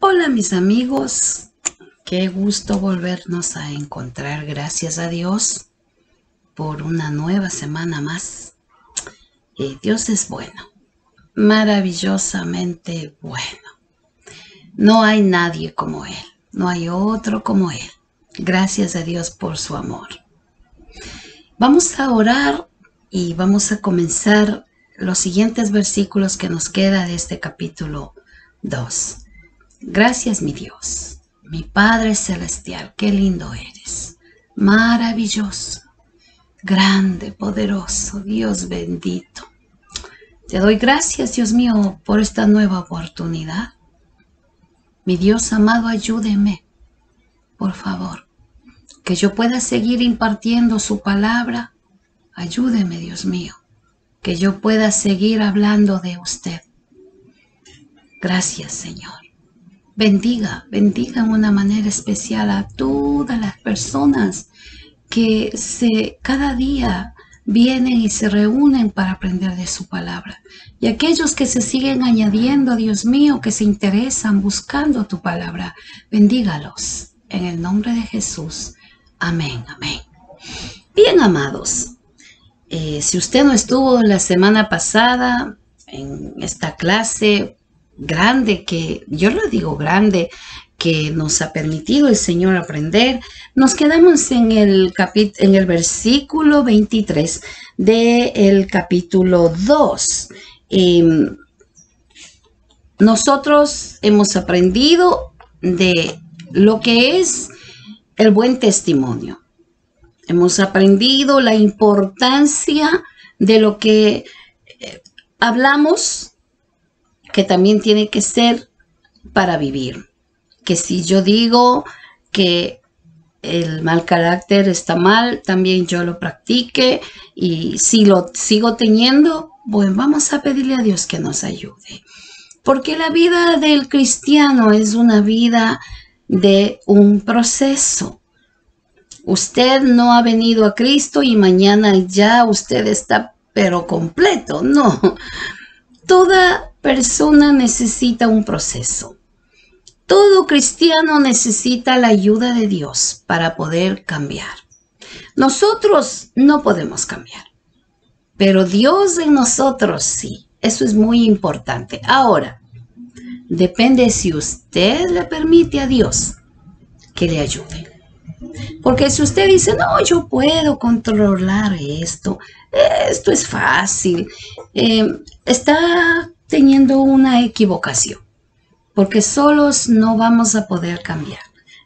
Hola mis amigos, qué gusto volvernos a encontrar, gracias a Dios por una nueva semana más. Dios es bueno, maravillosamente bueno. No hay nadie como Él, no hay otro como Él. Gracias a Dios por su amor. Vamos a orar y vamos a comenzar los siguientes versículos que nos queda de este capítulo 2. Gracias, mi Dios, mi Padre Celestial, qué lindo eres, maravilloso, grande, poderoso, Dios bendito. Te doy gracias, Dios mío, por esta nueva oportunidad. Mi Dios amado, ayúdeme, por favor, que yo pueda seguir impartiendo su palabra. Ayúdeme, Dios mío, que yo pueda seguir hablando de usted. Gracias, Señor. Bendiga de una manera especial a todas las personas que cada día vienen y se reúnen para aprender de su palabra. Y aquellos que se siguen añadiendo, Dios mío, que se interesan buscando tu palabra, bendígalos en el nombre de Jesús. Amén, amén. Bien, amados, si usted no estuvo la semana pasada en esta clase grande, que yo lo digo grande, que nos ha permitido el Señor aprender, nos quedamos en el versículo 23 del capítulo 2. Nosotros hemos aprendido de lo que es el buen testimonio. Hemos aprendido la importancia de lo que hablamos, que también tiene que ser para vivir. Que si yo digo que el mal carácter está mal, también yo lo practique, y si lo sigo teniendo, bueno, vamos a pedirle a Dios que nos ayude. Porque la vida del cristiano es una vida de un proceso. Usted no ha venido a Cristo y mañana ya usted está pero completo. No. Toda persona necesita un proceso. Todo cristiano necesita la ayuda de Dios para poder cambiar. Nosotros no podemos cambiar, pero Dios en nosotros sí. Eso es muy importante. Ahora, depende si usted le permite a Dios que le ayude. Porque si usted dice, no, yo puedo controlar esto es fácil, está teniendo una equivocación, porque solos no vamos a poder cambiar.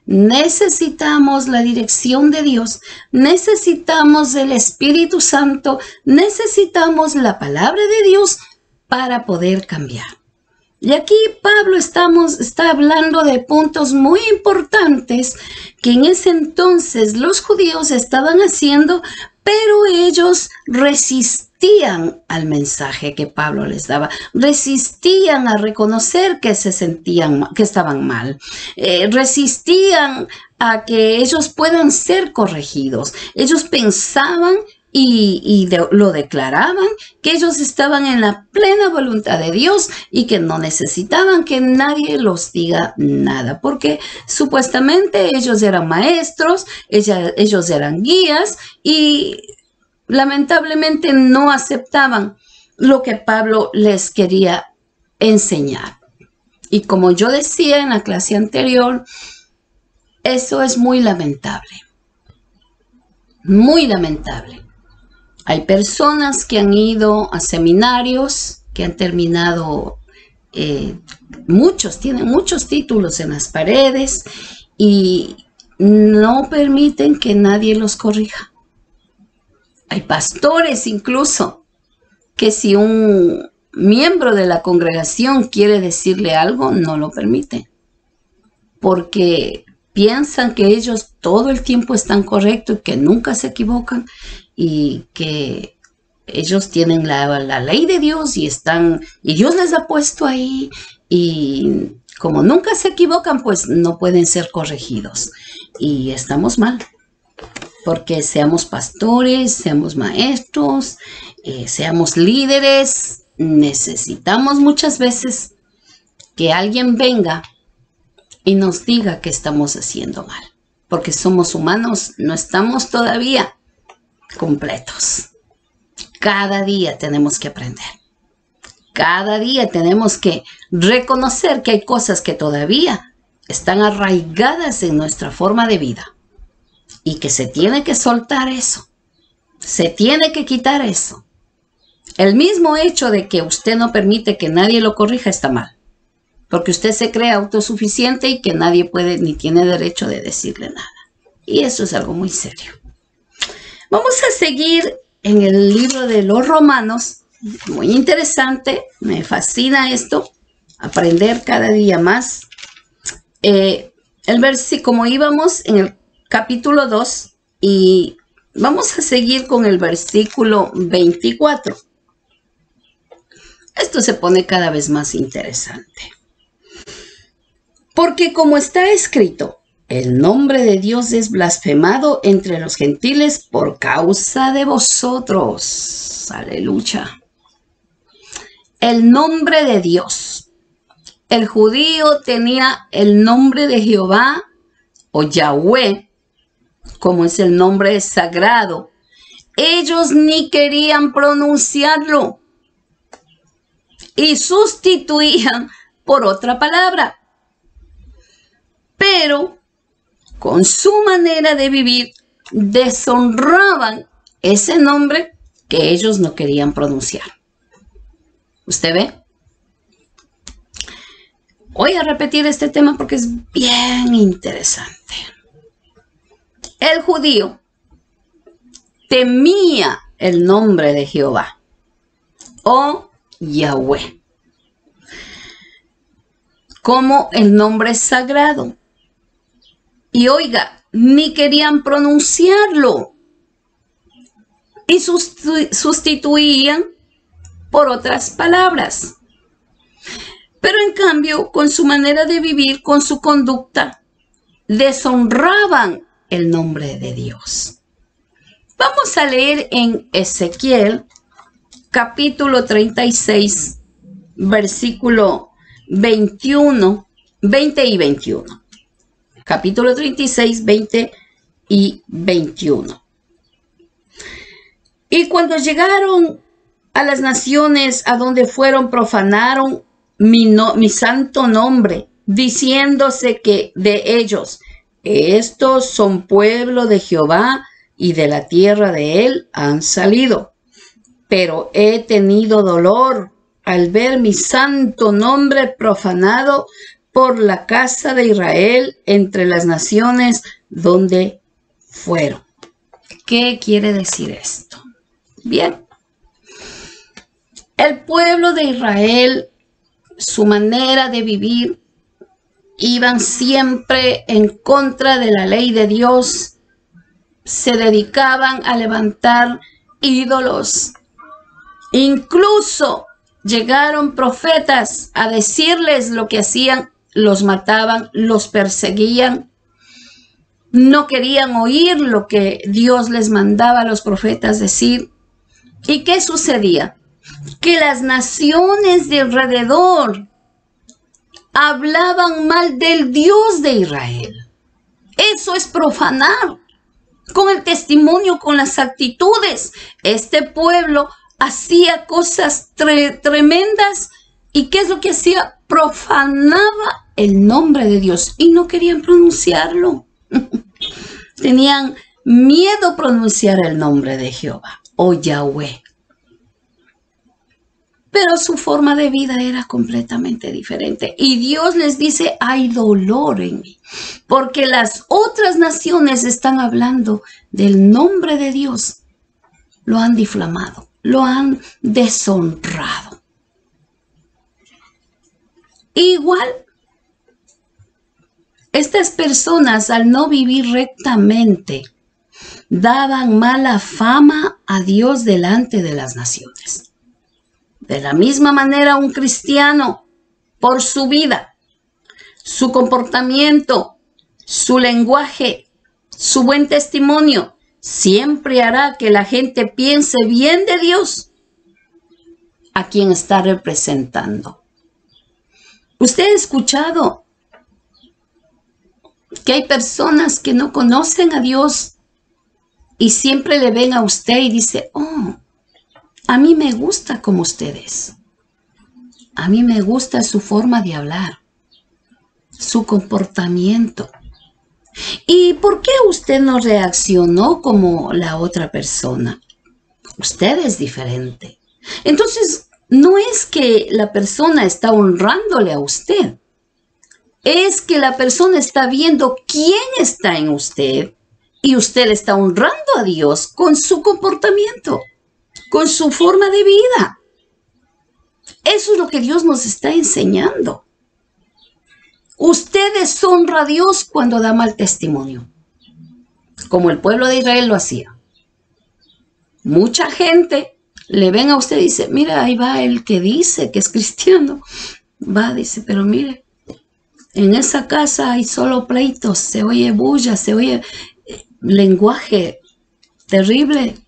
Necesitamos la dirección de Dios, necesitamos el Espíritu Santo, necesitamos la palabra de Dios para poder cambiar. Y aquí Pablo está hablando de puntos muy importantes que en ese entonces los judíos estaban haciendo, pero ellos resistían al mensaje que Pablo les daba, resistían a reconocer que que estaban mal, resistían a que ellos puedan ser corregidos. Ellos pensaban lo declaraban, que ellos estaban en la plena voluntad de Dios y que no necesitaban que nadie los diga nada, porque supuestamente ellos eran maestros, ellos eran guías y lamentablemente no aceptaban lo que Pablo les quería enseñar. Y como yo decía en la clase anterior, eso es muy lamentable. Muy lamentable. Hay personas que han ido a seminarios, que han terminado, tienen muchos títulos en las paredes y no permiten que nadie los corrija. Hay pastores incluso que si un miembro de la congregación quiere decirle algo, no lo permiten, porque piensan que ellos todo el tiempo están correctos y que nunca se equivocan y que ellos tienen la ley de Dios y Dios les ha puesto ahí, y como nunca se equivocan, pues no pueden ser corregidos. Y estamos mal, porque seamos pastores, seamos maestros, seamos líderes, necesitamos muchas veces que alguien venga y nos diga que estamos haciendo mal. Porque somos humanos, no estamos todavía completos. Cada día tenemos que aprender. Cada día tenemos que reconocer que hay cosas que todavía están arraigadas en nuestra forma de vida. Y que se tiene que soltar eso. Se tiene que quitar eso. El mismo hecho de que usted no permite que nadie lo corrija está mal. Porque usted se cree autosuficiente y que nadie puede ni tiene derecho de decirle nada. Y eso es algo muy serio. Vamos a seguir en el libro de los Romanos. Muy interesante. Me fascina esto. Aprender cada día más. Como íbamos en el capítulo 2 y vamos a seguir con el versículo 24. Esto se pone cada vez más interesante. Porque como está escrito, el nombre de Dios es blasfemado entre los gentiles por causa de vosotros. Aleluya. El nombre de Dios. El judío tenía el nombre de Jehová o Yahweh, como es el nombre sagrado. Ellos ni querían pronunciarlo y sustituían por otra palabra. Pero con su manera de vivir deshonraban ese nombre que ellos no querían pronunciar. ¿Usted ve? Voy a repetir este tema porque es bien interesante. El judío temía el nombre de Jehová o Yahweh como el nombre sagrado. Y oiga, ni querían pronunciarlo y sustituían por otras palabras. Pero en cambio, con su manera de vivir, con su conducta, deshonraban el nombre de Dios. Vamos a leer en Ezequiel, capítulo 36, versículo 21, 20 y 21. Capítulo 36, 20 y 21. Y cuando llegaron a las naciones a donde fueron, profanaron mi santo nombre, diciéndose que de ellos, estos son pueblo de Jehová y de la tierra de él han salido. Pero he tenido dolor al ver mi santo nombre profanado por la casa de Israel entre las naciones donde fueron. ¿Qué quiere decir esto? Bien, el pueblo de Israel, su manera de vivir, iban siempre en contra de la ley de Dios, se dedicaban a levantar ídolos. Incluso llegaron profetas a decirles lo que hacían, los mataban, los perseguían. No querían oír lo que Dios les mandaba a los profetas decir. ¿Y qué sucedía? Que las naciones de alrededor hablaban mal del Dios de Israel. Eso es profanar. Con el testimonio, con las actitudes. Este pueblo hacía cosas tremendas. ¿Y qué es lo que hacía? Profanaba el nombre de Dios y no querían pronunciarlo. Tenían miedo a pronunciar el nombre de Jehová o Yahweh. Pero su forma de vida era completamente diferente. Y Dios les dice, hay dolor en mí. Porque las otras naciones están hablando del nombre de Dios. Lo han difamado, lo han deshonrado. Igual, estas personas al no vivir rectamente, daban mala fama a Dios delante de las naciones. De la misma manera, un cristiano, por su vida, su comportamiento, su lenguaje, su buen testimonio, siempre hará que la gente piense bien de Dios, a quien está representando. Usted ha escuchado que hay personas que no conocen a Dios y siempre le ven a usted y dice, oh, a mí me gusta como usted es. A mí me gusta su forma de hablar, su comportamiento. ¿Y por qué usted no reaccionó como la otra persona? Usted es diferente. Entonces, no es que la persona está honrándole a usted. Es que la persona está viendo quién está en usted y usted le está honrando a Dios con su comportamiento, con su forma de vida. Eso es lo que Dios nos está enseñando. Usted deshonra a Dios cuando da mal testimonio, como el pueblo de Israel lo hacía. Mucha gente le ven a usted y dice, mira, ahí va el que dice que es cristiano. Va, dice, pero mire, en esa casa hay solo pleitos, se oye bulla, se oye lenguaje terrible.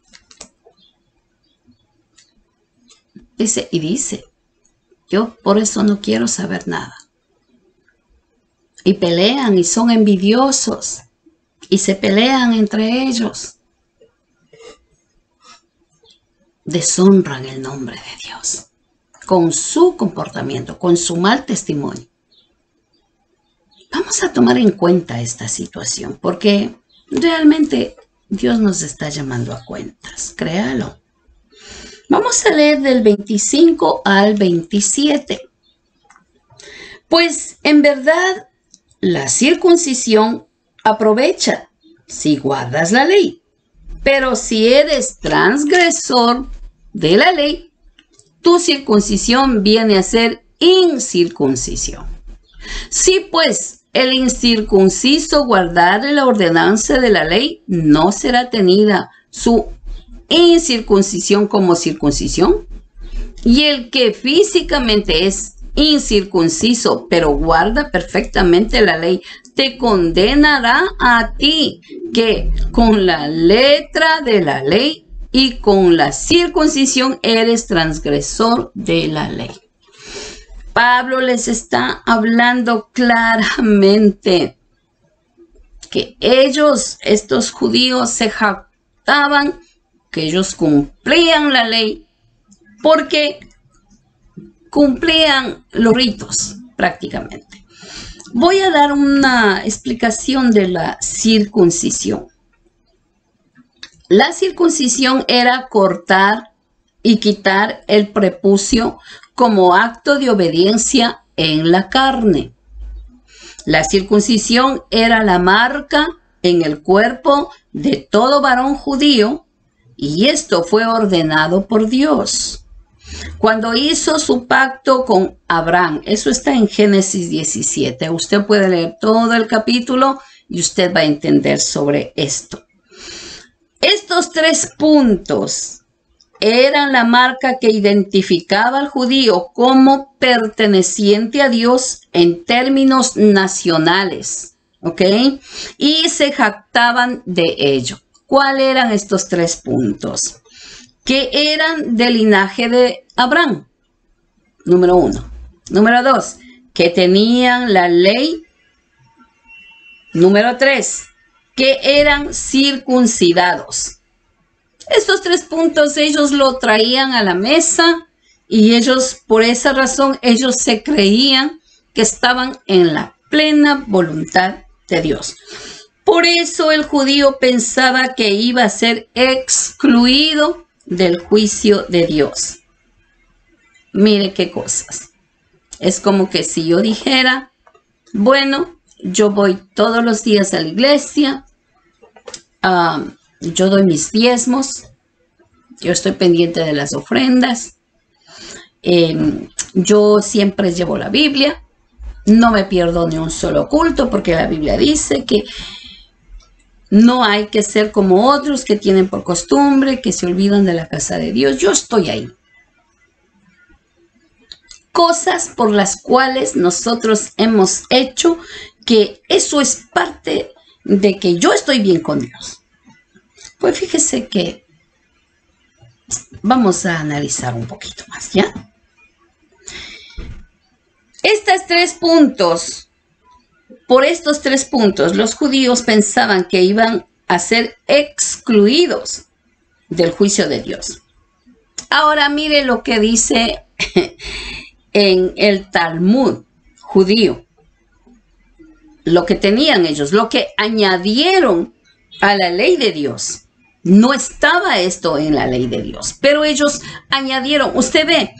Dice, yo por eso no quiero saber nada. Y pelean y son envidiosos y se pelean entre ellos. Deshonran el nombre de Dios con su comportamiento, con su mal testimonio. Vamos a tomar en cuenta esta situación porque realmente Dios nos está llamando a cuentas, créalo. Vamos a leer del 25 al 27. Pues en verdad la circuncisión aprovecha si guardas la ley, pero si eres transgresor de la ley, tu circuncisión viene a ser incircuncisión. Si pues el incircunciso guardare la ordenanza de la ley, no será tenida su incircuncisión como circuncisión. Y el que físicamente es incircunciso, pero guarda perfectamente la ley, te condenará a ti, que con la letra de la ley y con la circuncisión eres transgresor de la ley. Pablo les está hablando claramente que ellos, estos judíos, se jactaban que ellos cumplían la ley porque cumplían los ritos prácticamente. Voy a dar una explicación de la circuncisión. La circuncisión era cortar y quitar el prepucio como acto de obediencia en la carne. La circuncisión era la marca en el cuerpo de todo varón judío y esto fue ordenado por Dios. Cuando hizo su pacto con Abraham, eso está en Génesis 17. Usted puede leer todo el capítulo y usted va a entender sobre esto. Estos 3 puntos eran la marca que identificaba al judío como perteneciente a Dios en términos nacionales, ¿ok? Y se jactaban de ello. ¿Cuáles eran estos 3 puntos? Que eran del linaje de Abraham, número 1. Número 2, que tenían la ley. Número 3, que eran circuncidados. Estos 3 puntos ellos lo traían a la mesa y ellos, por esa razón, ellos se creían que estaban en la plena voluntad de Dios. Por eso el judío pensaba que iba a ser excluido del juicio de Dios. Mire qué cosas. Es como que si yo dijera, bueno, yo voy todos los días a la iglesia, yo doy mis diezmos, yo estoy pendiente de las ofrendas, yo siempre llevo la Biblia, no me pierdo ni un solo culto porque la Biblia dice que no hay que ser como otros que tienen por costumbre, que se olvidan de la casa de Dios. Yo estoy ahí. Cosas por las cuales nosotros hemos hecho que eso es parte de que yo estoy bien con Dios. Pues fíjese que vamos a analizar un poquito más, ¿ya? Estos 3 puntos, Por estos 3 puntos, los judíos pensaban que iban a ser excluidos del juicio de Dios. Ahora mire lo que dice en el Talmud judío. Lo que tenían ellos, lo que añadieron a la ley de Dios. No estaba esto en la ley de Dios, pero ellos añadieron. Usted ve,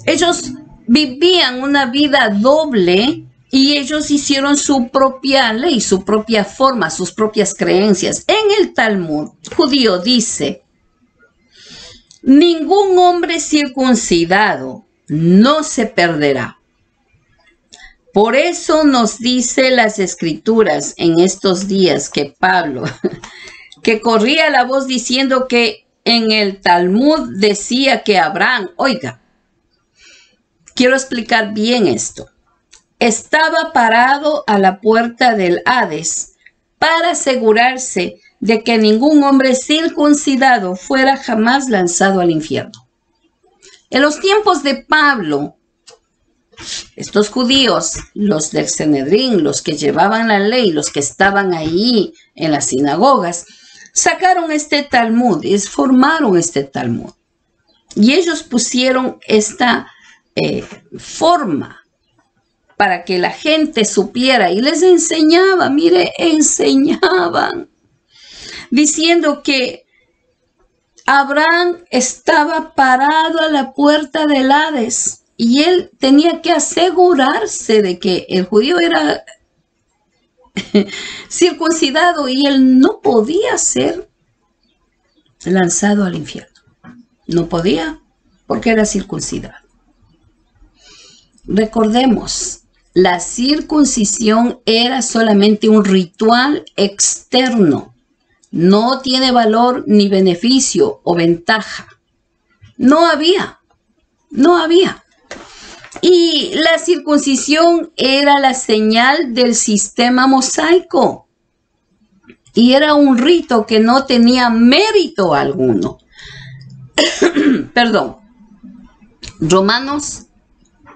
ellos vivían una vida doble y ellos hicieron su propia ley, su propia forma, sus propias creencias. En el Talmud judío dice: ningún hombre circuncidado no se perderá. Por eso nos dice las Escrituras en estos días que Pablo, que corría la voz diciendo que en el Talmud decía que Abraham, oiga, quiero explicar bien esto, estaba parado a la puerta del Hades para asegurarse de que ningún hombre circuncidado fuera jamás lanzado al infierno. En los tiempos de Pablo, estos judíos, los del Sanedrín, los que llevaban la ley, los que estaban ahí en las sinagogas, sacaron este Talmud, formaron este Talmud. Y ellos pusieron esta forma para que la gente supiera y les enseñaba, mire, enseñaban, diciendo que Abraham estaba parado a la puerta del Hades y él tenía que asegurarse de que el judío era circuncidado y él no podía ser lanzado al infierno. No podía porque era circuncidado. Recordemos, la circuncisión era solamente un ritual externo. No tiene valor ni beneficio o ventaja. No había. Y la circuncisión era la señal del sistema mosaico. Y era un rito que no tenía mérito alguno. Perdón. Romanos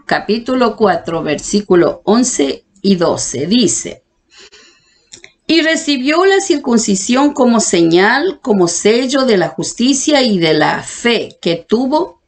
capítulo 4, versículo 11 y 12 dice: y recibió la circuncisión como señal, como sello de la justicia y de la fe que tuvo,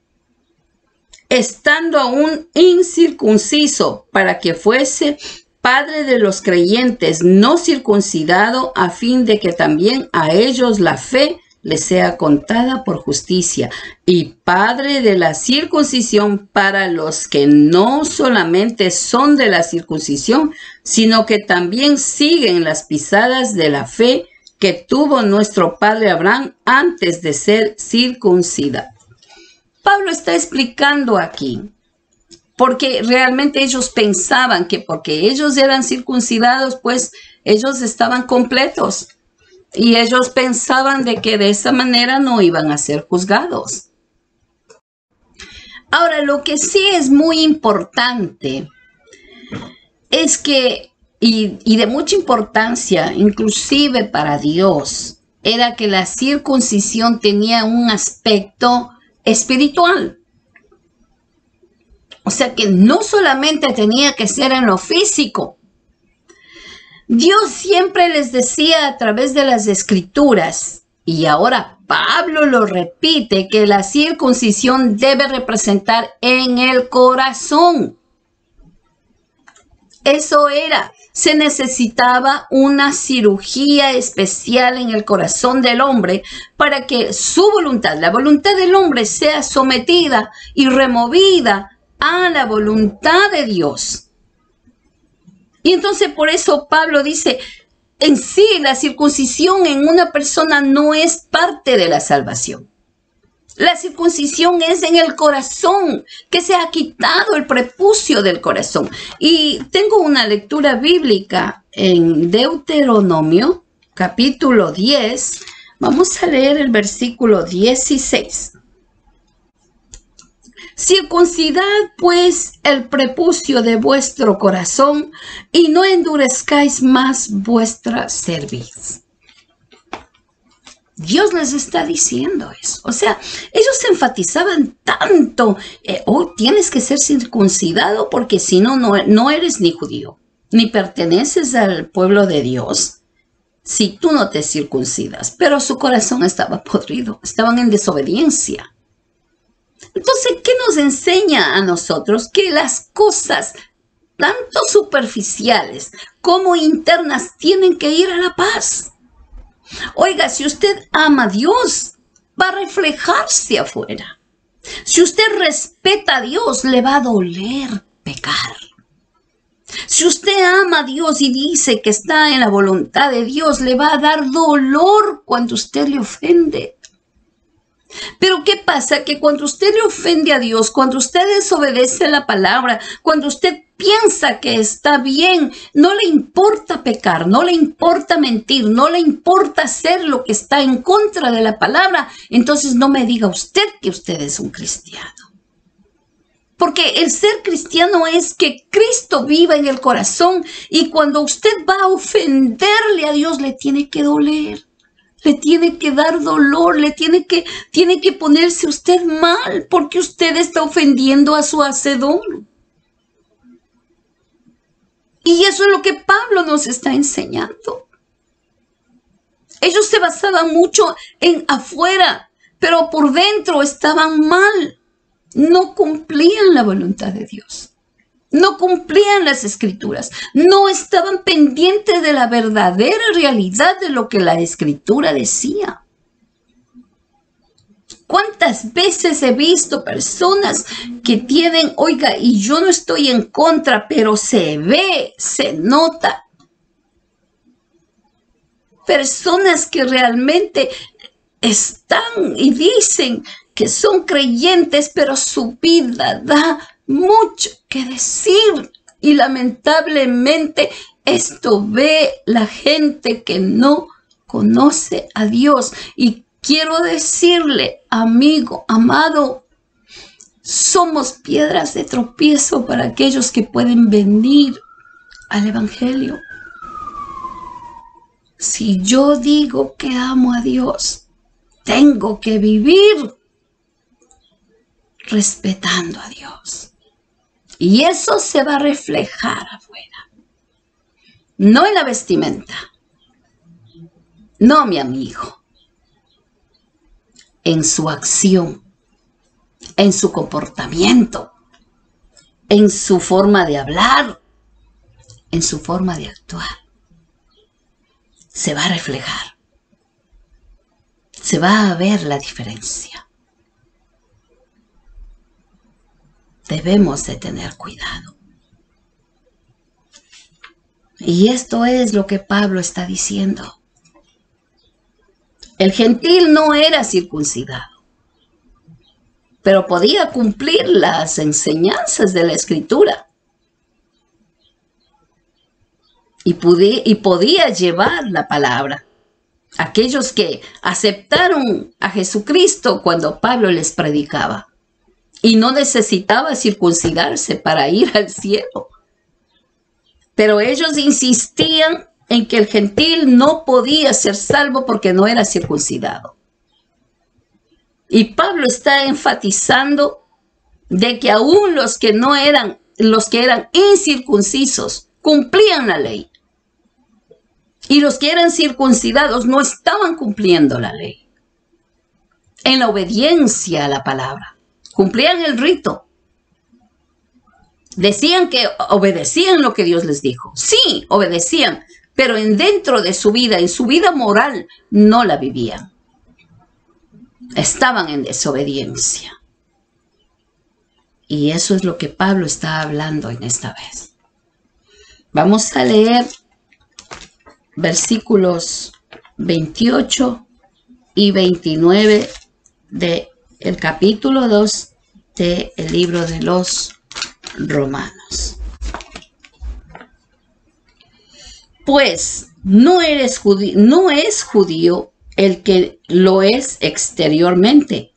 estando aún incircunciso, para que fuese padre de los creyentes no circuncidado, a fin de que también a ellos la fe les sea contada por justicia, y padre de la circuncisión para los que no solamente son de la circuncisión, sino que también siguen las pisadas de la fe que tuvo nuestro padre Abraham antes de ser circuncidado. Pablo está explicando aquí, porque realmente ellos pensaban que porque ellos eran circuncidados, pues ellos estaban completos. Y ellos pensaban de que de esa manera no iban a ser juzgados. Ahora, lo que sí es muy importante es que, y de mucha importancia, inclusive para Dios, era que la circuncisión tenía un aspecto espiritual. O sea que no solamente tenía que ser en lo físico. Dios siempre les decía a través de las Escrituras, y ahora Pablo lo repite, que la circuncisión debe representar en el corazón. Eso era, se necesitaba una cirugía especial en el corazón del hombre para que su voluntad, la voluntad del hombre, sea sometida y removida a la voluntad de Dios. Y entonces por eso Pablo dice, en sí la circuncisión en una persona no es parte de la salvación. La circuncisión es en el corazón, que se ha quitado el prepucio del corazón. Y tengo una lectura bíblica en Deuteronomio, capítulo 10. Vamos a leer el versículo 16. Circuncidad pues el prepucio de vuestro corazón y no endurezcáis más vuestra cerviz. Dios les está diciendo eso. O sea, ellos enfatizaban tanto, tienes que ser circuncidado porque si no, no eres ni judío. ni perteneces al pueblo de Dios si tú no te circuncidas. Pero su corazón estaba podrido, estaban en desobediencia. Entonces, ¿qué nos enseña a nosotros? Que las cosas, tanto superficiales como internas, tienen que ir a la paz. Oiga, si usted ama a Dios, va a reflejarse afuera. Si usted respeta a Dios, le va a doler pecar. Si usted ama a Dios y dice que está en la voluntad de Dios, le va a dar dolor cuando usted le ofende. Pero ¿qué pasa? Que cuando usted le ofende a Dios, cuando usted desobedece la palabra, cuando usted piensa que está bien, no le importa pecar, no le importa mentir, no le importa hacer lo que está en contra de la palabra, entonces no me diga usted que usted es un cristiano. Porque el ser cristiano es que Cristo viva en el corazón, y cuando usted va a ofenderle a Dios, le tiene que doler. Le tiene que dar dolor, tiene que ponerse usted mal porque usted está ofendiendo a su hacedor. Y eso es lo que Pablo nos está enseñando. Ellos se basaban mucho en afuera, pero por dentro estaban mal. No cumplían la voluntad de Dios. No cumplían las escrituras, no estaban pendientes de la verdadera realidad de lo que la escritura decía. ¿Cuántas veces he visto personas que tienen, oiga, y yo no estoy en contra, pero se ve, se nota? Personas que realmente están y dicen que son creyentes, pero su vida da mucho que decir, y lamentablemente esto ve la gente que no conoce a Dios. Y quiero decirle, amigo, amado, somos piedras de tropiezo para aquellos que pueden venir al Evangelio. Si yo digo que amo a Dios, tengo que vivir respetando a Dios. Y eso se va a reflejar afuera. No en la vestimenta. No, mi amigo. En su acción. En su comportamiento. En su forma de hablar. En su forma de actuar. Se va a reflejar. Se va a ver la diferencia. Debemos de tener cuidado. Y esto es lo que Pablo está diciendo. El gentil no era circuncidado, pero podía cumplir las enseñanzas de la Escritura. Y podía llevar la palabra. Aquellos que aceptaron a Jesucristo cuando Pablo les predicaba. Y no necesitaba circuncidarse para ir al cielo. Pero ellos insistían en que el gentil no podía ser salvo porque no era circuncidado. Y Pablo está enfatizando de que aún los que eran incircuncisos, cumplían la ley. Y los que eran circuncidados no estaban cumpliendo la ley. En la obediencia a la palabra. Cumplían el rito. Decían que obedecían lo que Dios les dijo. Sí, obedecían, pero dentro de su vida, en su vida moral, no la vivían. Estaban en desobediencia. Y eso es lo que Pablo está hablando en esta vez. Vamos a leer versículos 28 y 29 del capítulo 2 del libro de los Romanos. Pues no es judío el que lo es exteriormente,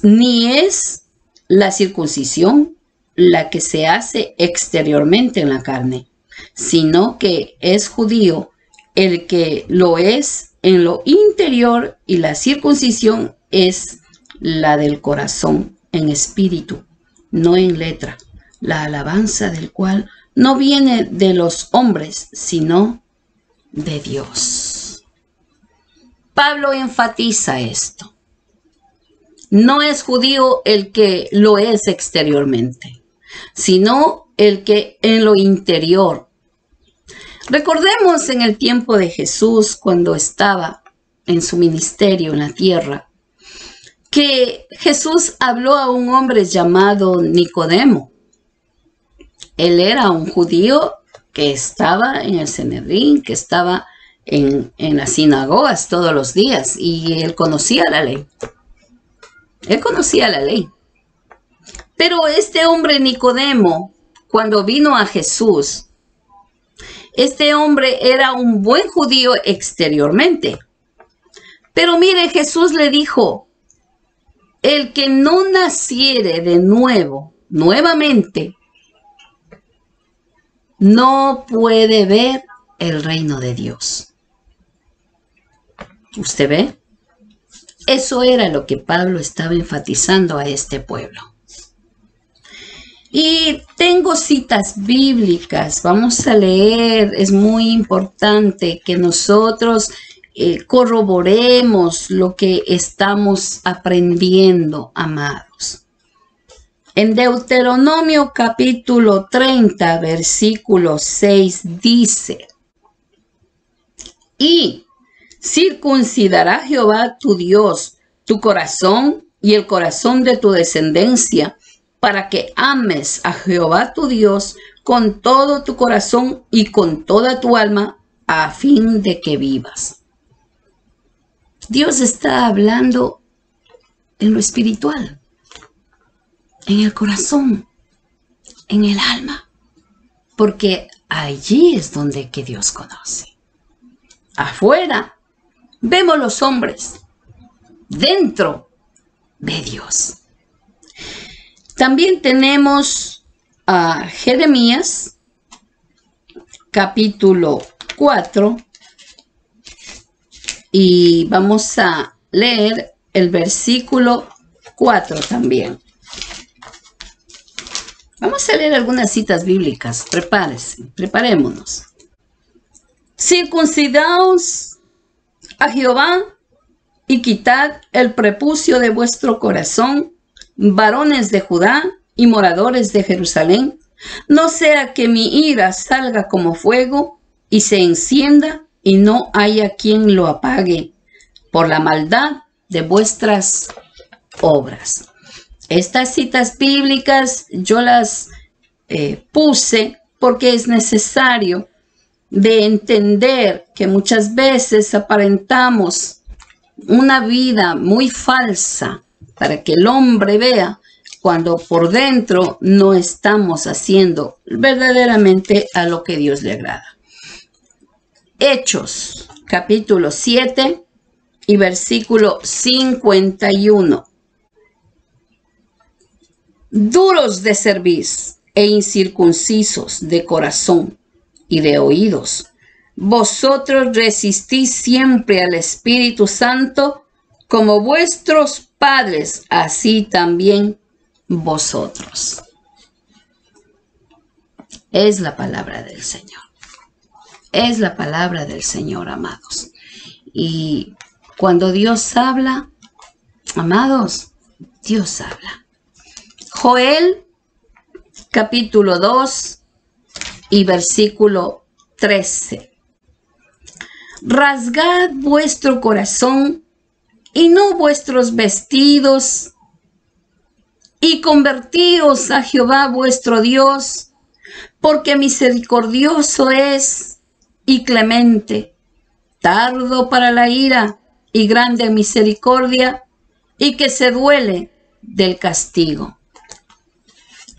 ni es la circuncisión la que se hace exteriormente en la carne, sino que es judío el que lo es en lo interior, y la circuncisión es la del corazón, en espíritu, no en letra, la alabanza del cual no viene de los hombres, sino de Dios. Pablo enfatiza esto. No es judío el que lo es exteriormente, sino el que en lo interior. Recordemos en el tiempo de Jesús, cuando estaba en su ministerio en la tierra, que Jesús habló a un hombre llamado Nicodemo. Él era un judío que estaba en el Sanedrín, que estaba en las sinagogas todos los días, y él conocía la ley. Él conocía la ley. Pero este hombre Nicodemo, cuando vino a Jesús, este hombre era un buen judío exteriormente. Pero mire, Jesús le dijo, el que no naciere de nuevo, nuevamente, no puede ver el reino de Dios. ¿Usted ve? Eso era lo que Pablo estaba enfatizando a este pueblo. Y tengo citas bíblicas, vamos a leer, es muy importante que nosotros corroboremos lo que estamos aprendiendo, amados. En Deuteronomio capítulo 30, versículo 6 dice, y circuncidará Jehová tu Dios tu corazón y el corazón de tu descendencia, para que ames a Jehová tu Dios con todo tu corazón y con toda tu alma, a fin de que vivas. Dios está hablando en lo espiritual, en el corazón, en el alma, porque allí es donde que Dios conoce. Afuera vemos los hombres, dentro ve Dios. También tenemos a Jeremías, capítulo 4, y vamos a leer el versículo 4 también. Vamos a leer algunas citas bíblicas, preparémonos. Circuncidaos a Jehová y quitad el prepucio de vuestro corazón, varones de Judá y moradores de Jerusalén, no sea que mi ira salga como fuego y se encienda y no haya quien lo apague por la maldad de vuestras obras. Estas citas bíblicas yo las puse porque es necesario de entender que muchas veces aparentamos una vida muy falsa para que el hombre vea cuando por dentro no estamos haciendo verdaderamente a lo que Dios le agrada. Hechos, capítulo 7 y versículo 51. Duros de cerviz e incircuncisos de corazón y de oídos, vosotros resistís siempre al Espíritu Santo, como vuestros padres, así también vosotros. Es la palabra del Señor. Es la palabra del Señor, amados. Y cuando Dios habla, amados, Dios habla. Joel, capítulo 2 y versículo 13. Rasgad vuestro corazón y no vuestros vestidos, y convertíos a Jehová vuestro Dios, porque misericordioso es y clemente, tardo para la ira y grande en misericordia, y que se duele del castigo.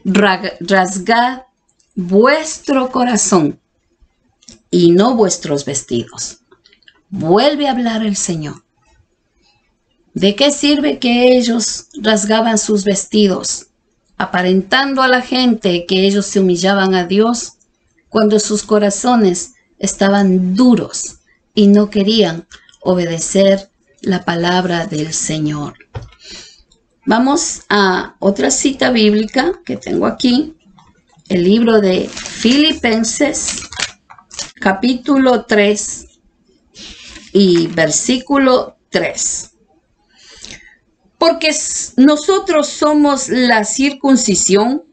Rasgad vuestro corazón y no vuestros vestidos. Vuelve a hablar el Señor. ¿De qué sirve que ellos rasgaban sus vestidos, aparentando a la gente que ellos se humillaban a Dios, cuando sus corazones estaban duros y no querían obedecer la palabra del Señor? Vamos a otra cita bíblica que tengo aquí, el libro de Filipenses capítulo 3 y versículo 3. Porque nosotros somos la circuncisión,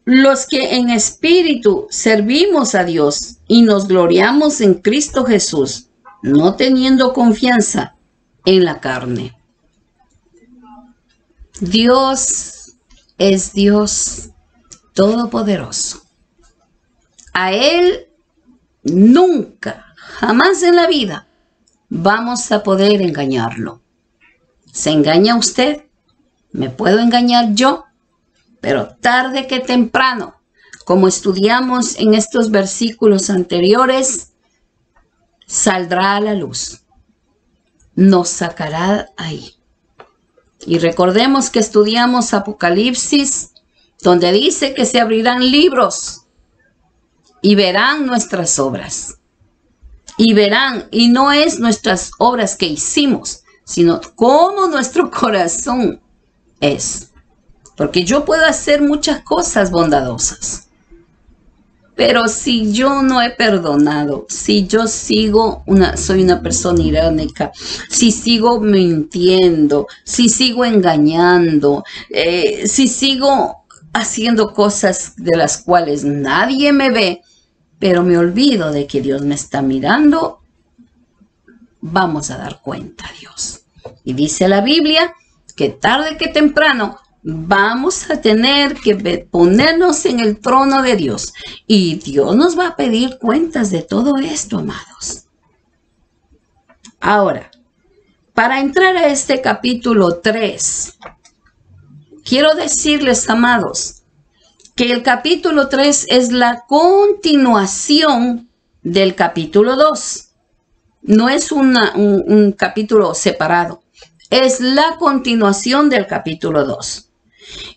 los que en espíritu servimos a Dios y nos gloriamos en Cristo Jesús, no teniendo confianza en la carne. Dios es Dios todopoderoso. A Él nunca, jamás en la vida vamos a poder engañarlo. ¿Se engaña usted? ¿Me puedo engañar yo? Pero tarde que temprano, como estudiamos en estos versículos anteriores, saldrá a la luz. Nos sacará ahí. Y recordemos que estudiamos Apocalipsis, donde dice que se abrirán libros y verán nuestras obras. Y verán, y no es nuestras obras que hicimos, sino cómo nuestro corazón es. Porque yo puedo hacer muchas cosas bondadosas, pero si yo no he perdonado, si yo soy una persona irónica, si sigo mintiendo, si sigo engañando, si sigo haciendo cosas de las cuales nadie me ve, pero me olvido de que Dios me está mirando, vamos a dar cuenta a Dios. Y dice la Biblia que tarde que temprano vamos a tener que ponernos en el trono de Dios. Y Dios nos va a pedir cuentas de todo esto, amados. Ahora, para entrar a este capítulo 3, quiero decirles, amados, que el capítulo 3 es la continuación del capítulo 2. No es un capítulo separado. Es la continuación del capítulo 2.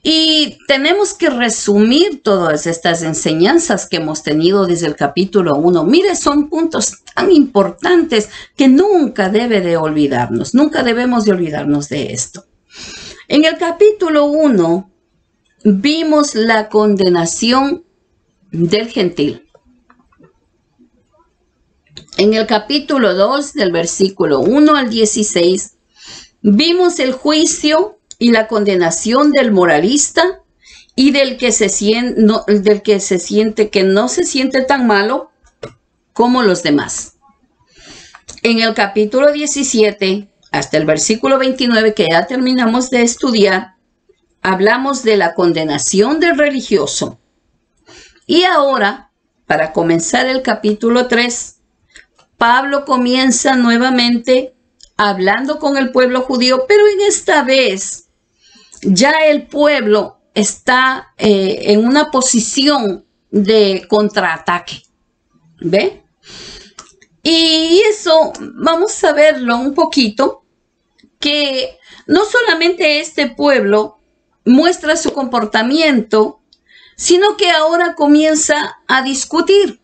Y tenemos que resumir todas estas enseñanzas que hemos tenido desde el capítulo 1. Mire, son puntos tan importantes que nunca debe de olvidarnos. Nunca debemos de olvidarnos de esto. En el capítulo 1 vimos la condenación del gentil. En el capítulo 2, del versículo 1 al 16, vimos el juicio y la condenación del moralista y del que se siente que no se siente tan malo como los demás. En el capítulo 17, hasta el versículo 29, que ya terminamos de estudiar, hablamos de la condenación del religioso. Y ahora, para comenzar el capítulo 3, Pablo comienza nuevamente hablando con el pueblo judío, pero en esta vez ya el pueblo está en una posición de contraataque. ¿Ve? Y eso vamos a verlo un poquito, que no solamente este pueblo muestra su comportamiento, sino que ahora comienza a discutir.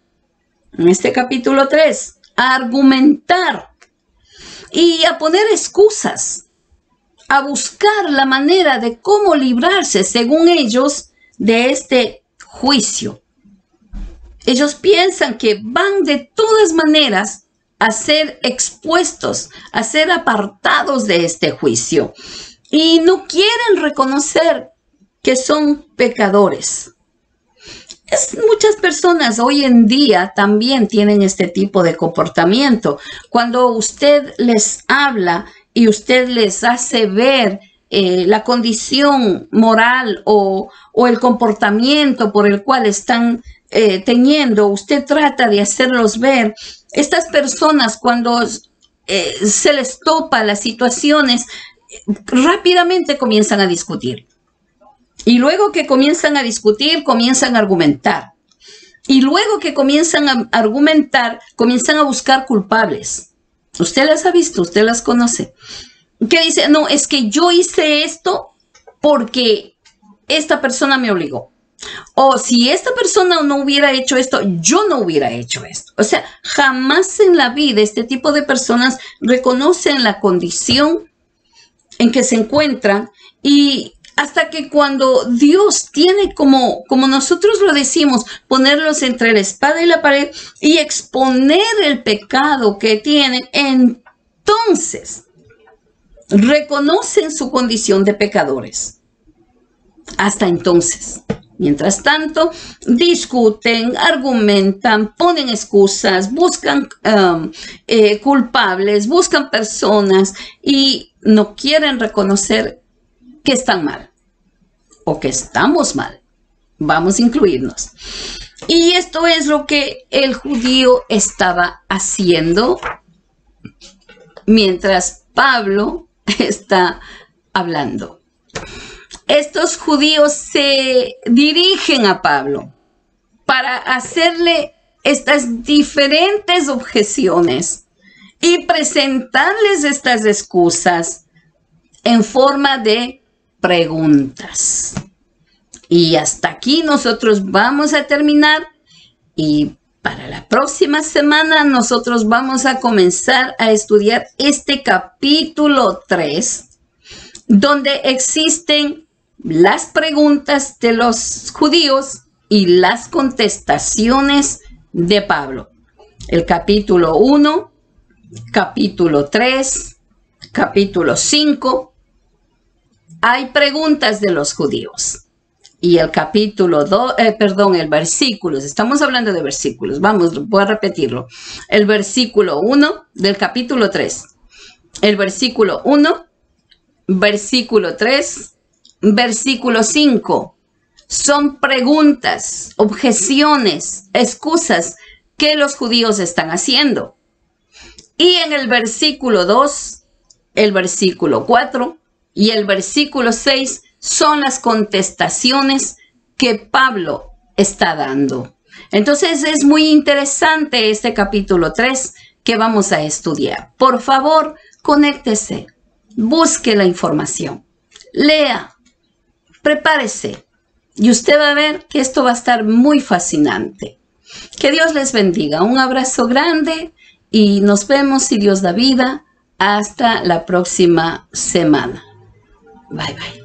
En este capítulo 3, a argumentar y a poner excusas, a buscar la manera de cómo librarse, según ellos, de este juicio. Ellos piensan que van de todas maneras a ser expuestos, a ser apartados de este juicio. Y no quieren reconocer que son pecadores. Muchas personas hoy en día también tienen este tipo de comportamiento. Cuando usted les habla y usted les hace ver la condición moral o el comportamiento por el cual están teniendo, usted trata de hacerlos ver. Estas personas, cuando se les topa las situaciones, rápidamente comienzan a discutir. Y luego que comienzan a discutir, comienzan a argumentar. Y luego que comienzan a argumentar, comienzan a buscar culpables. Usted las ha visto, usted las conoce. Que dice, no, es que yo hice esto porque esta persona me obligó. O si esta persona no hubiera hecho esto, yo no hubiera hecho esto. O sea, jamás en la vida este tipo de personas reconocen la condición en que se encuentran y Hasta que cuando Dios tiene como nosotros lo decimos, ponerlos entre la espada y la pared y exponer el pecado que tienen, entonces reconocen su condición de pecadores. Hasta entonces. Mientras tanto, discuten, argumentan, ponen excusas, buscan culpables, buscan personas y no quieren reconocer que están mal o que estamos mal. Vamos a incluirnos. Y esto es lo que el judío estaba haciendo mientras Pablo está hablando. Estos judíos se dirigen a Pablo para hacerle estas diferentes objeciones y presentarles estas excusas en forma de preguntas. Y hasta aquí nosotros vamos a terminar y para la próxima semana nosotros vamos a comenzar a estudiar este capítulo 3, donde existen las preguntas de los judíos y las contestaciones de Pablo. El capítulo 1, capítulo 3, capítulo 5, hay preguntas de los judíos. Y el capítulo 2, el versículo, estamos hablando de versículos, voy a repetirlo. El versículo 1 del capítulo 3, el versículo 1, versículo 3, versículo 5, son preguntas, objeciones, excusas que los judíos están haciendo. Y en el versículo 2, el versículo 4 y el versículo 6 son las contestaciones que Pablo está dando. Entonces es muy interesante este capítulo 3 que vamos a estudiar. Por favor, conéctese, busque la información, lea, prepárese y usted va a ver que esto va a estar muy fascinante. Que Dios les bendiga. Un abrazo grande y nos vemos, si Dios da vida, hasta la próxima semana. Bye, bye.